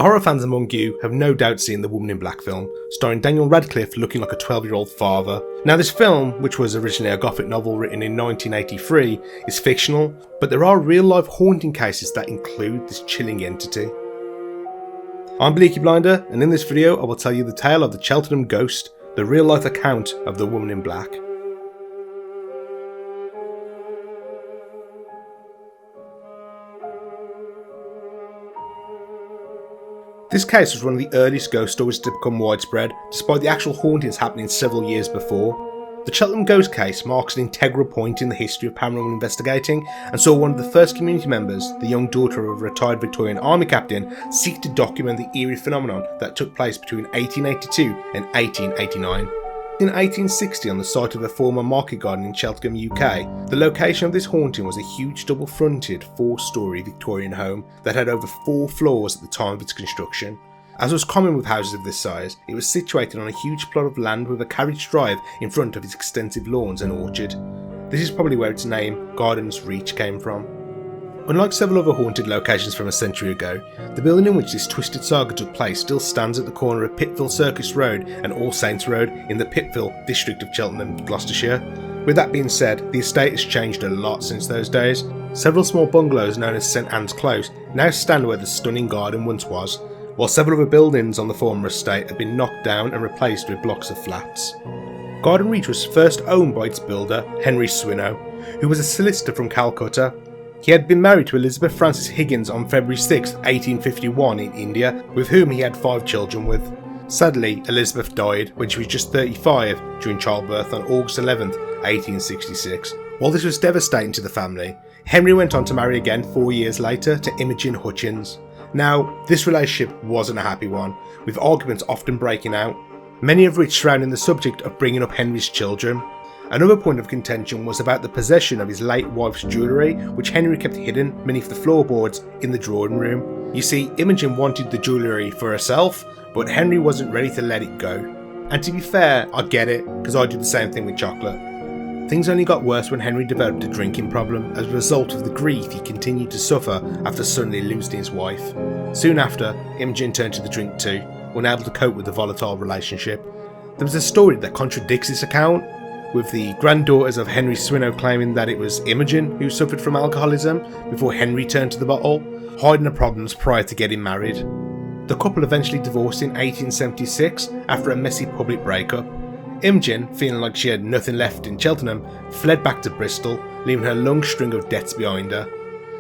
Horror fans among you have no doubt seen the Woman in Black film, starring Daniel Radcliffe looking like a 12-year-old father. Now this film, which was originally a gothic novel written in 1983, is fictional, but there are real-life haunting cases that include this chilling entity. I'm Bleaky Blinder, and in this video I will tell you the tale of the Cheltenham ghost, the real-life account of the Woman in Black. This case was one of the earliest ghost stories to become widespread, despite the actual hauntings happening several years before. The Cheltenham ghost case marks an integral point in the history of paranormal investigating, and saw one of the first community members, the young daughter of a retired Victorian army captain, seek to document the eerie phenomenon that took place between 1882 and 1889. In 1860, on the site of a former market garden in Cheltenham, UK, the location of this haunting was a huge double-fronted 4-storey Victorian home that had over 4 floors at the time of its construction. As was common with houses of this size, it was situated on a huge plot of land with a carriage drive in front of its extensive lawns and orchard. This is probably where its name, Garden's Reach, came from. Unlike several other haunted locations from a century ago, the building in which this twisted saga took place still stands at the corner of Pittville Circus Road and All Saints Road in the Pittville district of Cheltenham, Gloucestershire. With that being said, the estate has changed a lot since those days. Several small bungalows known as St Anne's Close now stand where the stunning garden once was, while several other buildings on the former estate have been knocked down and replaced with blocks of flats. Garden Reach was first owned by its builder, Henry Swinnow, who was a solicitor from Calcutta. He had been married to Elizabeth Frances Higgins on February 6, 1851 in India, with whom he had 5 children with. Sadly, Elizabeth died when she was just 35 during childbirth on August 11, 1866. While this was devastating to the family, Henry went on to marry again 4 years later to Imogen Hutchins. Now, this relationship wasn't a happy one, with arguments often breaking out, many of which surrounding the subject of bringing up Henry's children. Another point of contention was about the possession of his late wife's jewellery, which Henry kept hidden beneath the floorboards in the drawing room. You see, Imogen wanted the jewellery for herself, but Henry wasn't ready to let it go. And to be fair, I get it, because I did the same thing with chocolate. Things only got worse when Henry developed a drinking problem as a result of the grief he continued to suffer after suddenly losing his wife. Soon after, Imogen turned to the drink too, unable to cope with the volatile relationship. There was a story that contradicts this account, with the granddaughters of Henry Swinnow claiming that it was Imogen who suffered from alcoholism before Henry turned to the bottle, hiding the problems prior to getting married. The couple eventually divorced in 1876 after a messy public breakup. Imogen, feeling like she had nothing left in Cheltenham, fled back to Bristol, leaving her long string of debts behind her.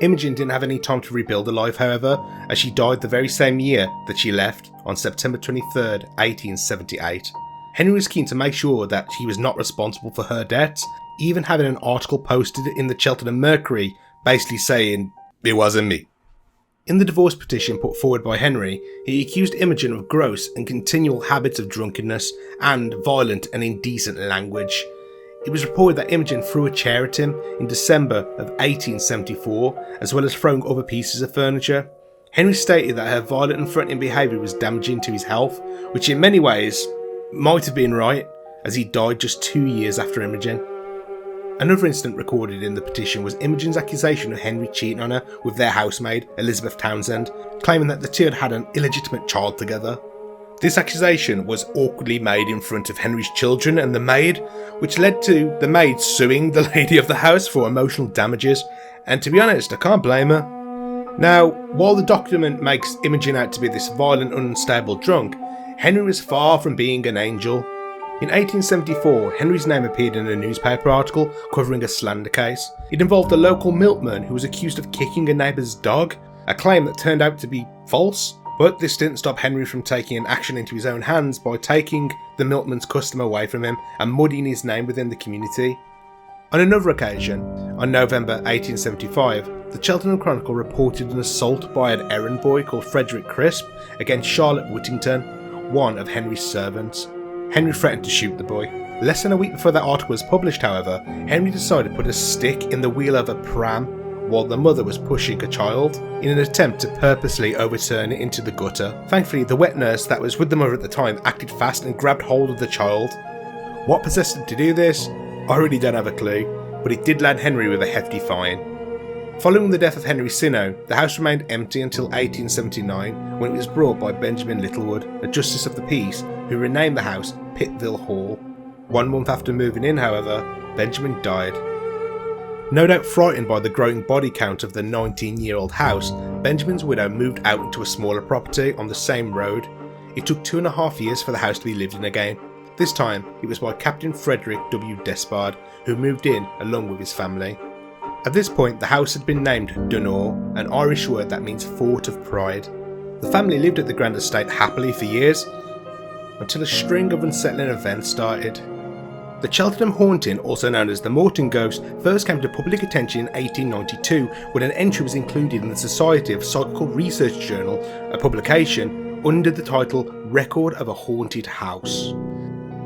Imogen didn't have any time to rebuild her life, however, as she died the very same year that she left, on September 23, 1878. Henry was keen to make sure that he was not responsible for her debts, even having an article posted in the Cheltenham Mercury basically saying, "It wasn't me." In the divorce petition put forward by Henry, he accused Imogen of gross and continual habits of drunkenness and violent and indecent language. It was reported that Imogen threw a chair at him in December of 1874, as well as throwing other pieces of furniture. Henry stated that her violent and threatening behaviour was damaging to his health, which in many ways might have been right, as he died just 2 years after Imogen. Another incident recorded in the petition was Imogen's accusation of Henry cheating on her with their housemaid, Elizabeth Townsend, claiming that the two had had an illegitimate child together. This accusation was awkwardly made in front of Henry's children and the maid, which led to the maid suing the lady of the house for emotional damages, and to be honest, I can't blame her. Now, while the document makes Imogen out to be this violent, unstable drunk, Henry was far from being an angel. In 1874, Henry's name appeared in a newspaper article covering a slander case. It involved a local milkman who was accused of kicking a neighbour's dog, a claim that turned out to be false. But this didn't stop Henry from taking an action into his own hands by taking the milkman's custom away from him and muddying his name within the community. On another occasion, on November 1875, the Cheltenham Chronicle reported an assault by an errand boy called Frederick Crisp against Charlotte Whittington, one of Henry's servants. Henry threatened to shoot the boy. Less than a week before that article was published, however, Henry decided to put a stick in the wheel of a pram while the mother was pushing a child in an attempt to purposely overturn it into the gutter. Thankfully, the wet nurse that was with the mother at the time acted fast and grabbed hold of the child. What possessed him to do this? I really don't have a clue, but it did land Henry with a hefty fine. Following the death of Henry Swinnow, the house remained empty until 1879, when it was bought by Benjamin Littlewood, a Justice of the Peace, who renamed the house Pittville Hall. 1 month after moving in, however, Benjamin died. No doubt frightened by the growing body count of the 19-year-old house, Benjamin's widow moved out into a smaller property on the same road. It took 2.5 years for the house to be lived in again. This time, it was by Captain Frederick W. Despard, who moved in along with his family. At this point, the house had been named Dunor, an Irish word that means Fort of Pride. The family lived at the grand estate happily for years, until a string of unsettling events started. The Cheltenham Haunting, also known as the Morton Ghost, first came to public attention in 1892 when an entry was included in the Society of Psychical Research Journal, a publication under the title Record of a Haunted House.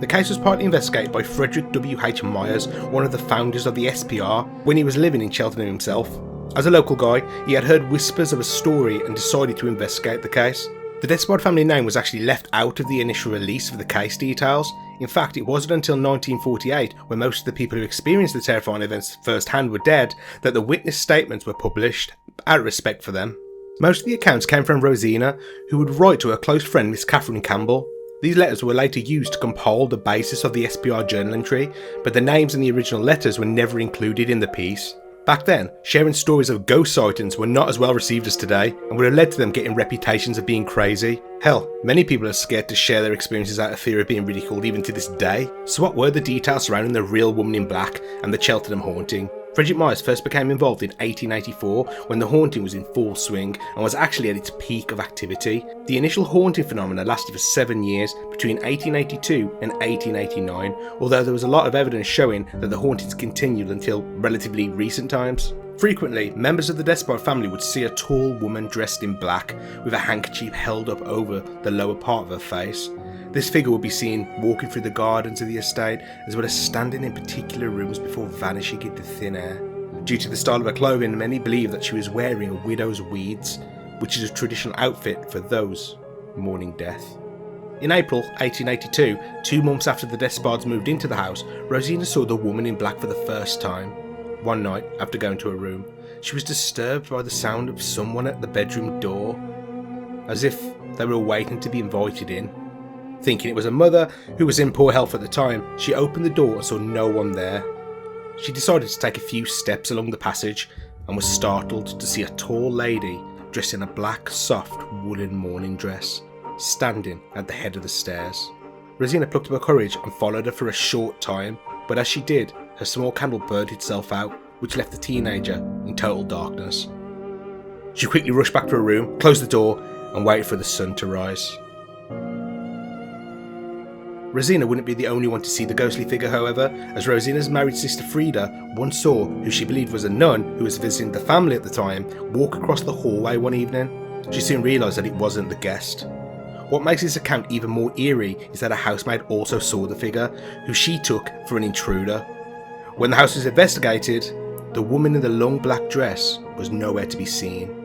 The case was partly investigated by Frederick W.H. Myers, one of the founders of the SPR, when he was living in Cheltenham himself. As a local guy, he had heard whispers of a story and decided to investigate the case. The Despard family name was actually left out of the initial release of the case details. In fact, it wasn't until 1948, when most of the people who experienced the terrifying events firsthand were dead, that the witness statements were published, out of respect for them. Most of the accounts came from Rosina, who would write to her close friend Miss Catherine Campbell. These letters were later used to compile the basis of the SPR journal entry, but the names in the original letters were never included in the piece. Back then, sharing stories of ghost sightings were not as well received as today, and would have led to them getting reputations of being crazy. Hell, many people are scared to share their experiences out of fear of being ridiculed even to this day. So what were the details surrounding the real woman in black and the Cheltenham Haunting? Frederick Myers first became involved in 1884 when the haunting was in full swing and was actually at its peak of activity. The initial haunting phenomena lasted for 7 years, between 1882 and 1889, although there was a lot of evidence showing that the hauntings continued until relatively recent times. Frequently, members of the Despard family would see a tall woman dressed in black with a handkerchief held up over the lower part of her face. This figure would be seen walking through the gardens of the estate, as well as standing in particular rooms before vanishing into thin air. Due to the style of her clothing, many believe that she was wearing a widow's weeds, which is a traditional outfit for those mourning death. In April 1882, 2 months after the Despards moved into the house, Rosina saw the woman in black for the first time. One night, after going to her room, she was disturbed by the sound of someone at the bedroom door, as if they were waiting to be invited in. Thinking it was a mother who was in poor health at the time, she opened the door and saw no one there. She decided to take a few steps along the passage and was startled to see a tall lady dressed in a black, soft, woolen morning dress, standing at the head of the stairs. Rosina plucked up her courage and followed her for a short time, but as she did, her small candle burned itself out, which left the teenager in total darkness. She quickly rushed back to her room, closed the door, and waited for the sun to rise. Rosina wouldn't be the only one to see the ghostly figure, however, as Rosina's married sister Frida once saw who she believed was a nun who was visiting the family at the time walk across the hallway one evening. She soon realised that it wasn't the guest. What makes this account even more eerie is that a housemaid also saw the figure, who she took for an intruder. When the house was investigated, the woman in the long black dress was nowhere to be seen.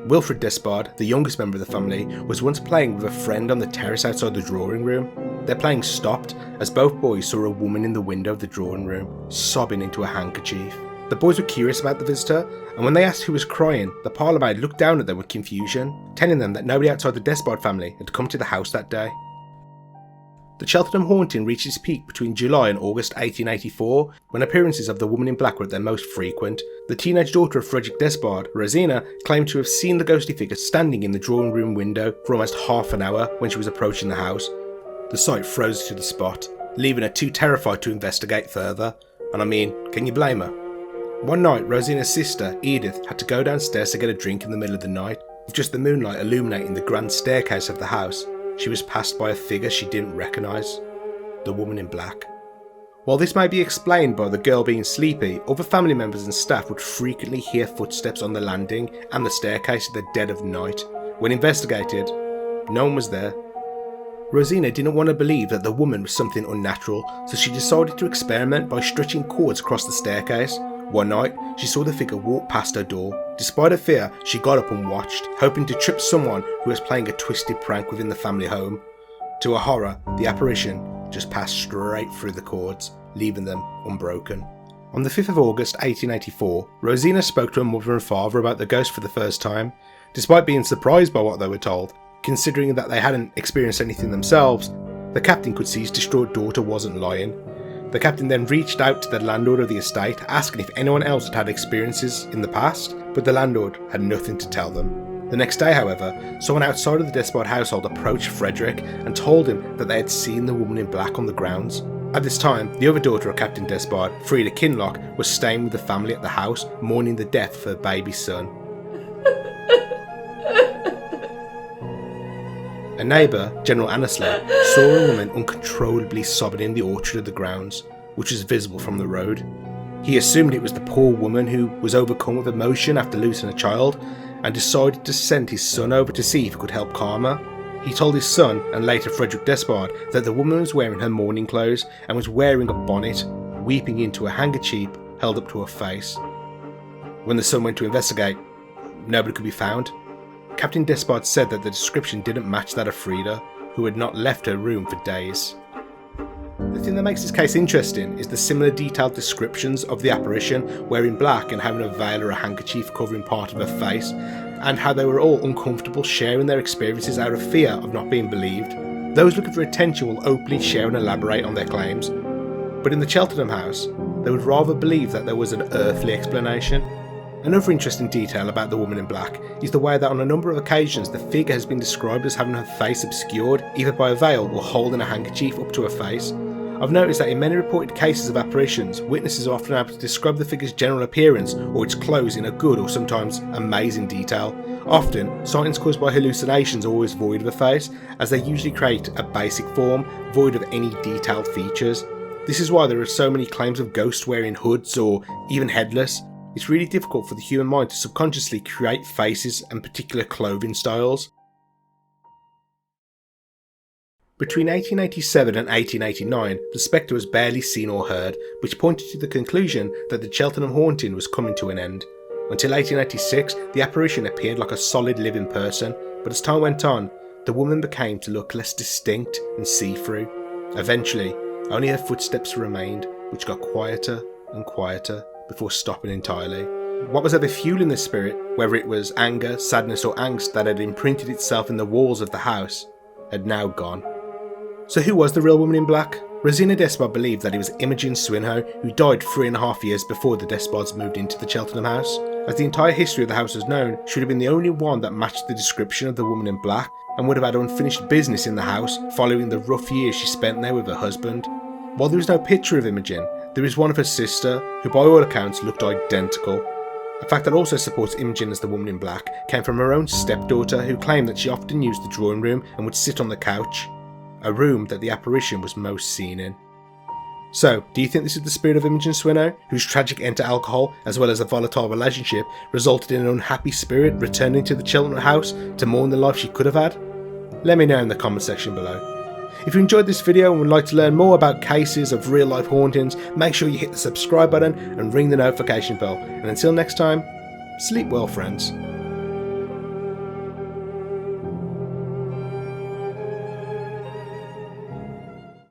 Wilfred Despard, the youngest member of the family, was once playing with a friend on the terrace outside the drawing room. Their playing stopped as both boys saw a woman in the window of the drawing room, sobbing into a handkerchief. The boys were curious about the visitor, and when they asked who was crying, the parlour maid looked down at them with confusion, telling them that nobody outside the Despard family had come to the house that day. The Cheltenham Haunting reached its peak between July and August 1884, when appearances of the woman in black were at their most frequent. The teenage daughter of Frederick Despard, Rosina, claimed to have seen the ghostly figure standing in the drawing room window for almost half an hour when she was approaching the house. The sight froze her to the spot, leaving her too terrified to investigate further, and I mean, can you blame her? One night, Rosina's sister, Edith, had to go downstairs to get a drink in the middle of the night. With just the moonlight illuminating the grand staircase of the house, she was passed by a figure she didn't recognise, the woman in black. While this may be explained by the girl being sleepy, other family members and staff would frequently hear footsteps on the landing and the staircase at the dead of night. When investigated, no one was there. Rosina didn't want to believe that the woman was something unnatural, so she decided to experiment by stretching cords across the staircase. One night, she saw the figure walk past her door. Despite her fear, she got up and watched, hoping to trip someone who was playing a twisted prank within the family home. To her horror, the apparition just passed straight through the cords, leaving them unbroken. On the 5th of August 1884, Rosina spoke to her mother and father about the ghost for the first time, despite being surprised by what they were told. Considering that they hadn't experienced anything themselves, the captain could see his distraught daughter wasn't lying. The captain then reached out to the landlord of the estate, asking if anyone else had had experiences in the past, but the landlord had nothing to tell them. The next day, however, someone outside of the Despard household approached Frederick and told him that they had seen the woman in black on the grounds. At this time, the other daughter of Captain Despard, Frida Kinloch, was staying with the family at the house, mourning the death of her baby son. A neighbour, General Annesley, saw a woman uncontrollably sobbing in the orchard of the grounds, which was visible from the road. He assumed it was the poor woman who was overcome with emotion after losing a child, and decided to send his son over to see if he could help calm her. He told his son, and later Frederick Despard, that the woman was wearing her mourning clothes and was wearing a bonnet, weeping into a handkerchief held up to her face. When the son went to investigate, nobody could be found. Captain Despard said that the description didn't match that of Frida, who had not left her room for days. The thing that makes this case interesting is the similar detailed descriptions of the apparition wearing black and having a veil or a handkerchief covering part of her face, and how they were all uncomfortable sharing their experiences out of fear of not being believed. Those looking for attention will openly share and elaborate on their claims, but in the Cheltenham house, they would rather believe that there was an earthly explanation. Another interesting detail about the woman in black is the way that on a number of occasions the figure has been described as having her face obscured either by a veil or holding a handkerchief up to her face. I've noticed that in many reported cases of apparitions, witnesses are often able to describe the figure's general appearance or its clothes in a good or sometimes amazing detail. Often, sightings caused by hallucinations are always void of a face, as they usually create a basic form, void of any detailed features. This is why there are so many claims of ghosts wearing hoods or even headless. It's really difficult for the human mind to subconsciously create faces and particular clothing styles. Between 1887 and 1889, the spectre was barely seen or heard, which pointed to the conclusion that the Cheltenham Haunting was coming to an end. Until 1886, the apparition appeared like a solid living person, but as time went on, the woman became to look less distinct and see-through. Eventually, only her footsteps remained, which got quieter and quieter before stopping entirely. What was ever fueling the spirit, whether it was anger, sadness or angst that had imprinted itself in the walls of the house, had now gone. So who was the real woman in black? Rosina Despard believed that it was Imogen Swinnow, who died 3.5 years before the Despards moved into the Cheltenham house. As the entire history of the house was known, she would have been the only one that matched the description of the woman in black, and would have had unfinished business in the house following the rough years she spent there with her husband. While there is no picture of Imogen, there is one of her sister, who by all accounts looked identical. A fact that also supports Imogen as the woman in black came from her own stepdaughter, who claimed that she often used the drawing room and would sit on the couch, a room that the apparition was most seen in. So, do you think this is the spirit of Imogen Swinnow, whose tragic end to alcohol, as well as a volatile relationship, resulted in an unhappy spirit returning to the Cheltenham house to mourn the life she could have had? Let me know in the comment section below. If you enjoyed this video and would like to learn more about cases of real life hauntings, make sure you hit the subscribe button and ring the notification bell. And until next time, sleep well friends.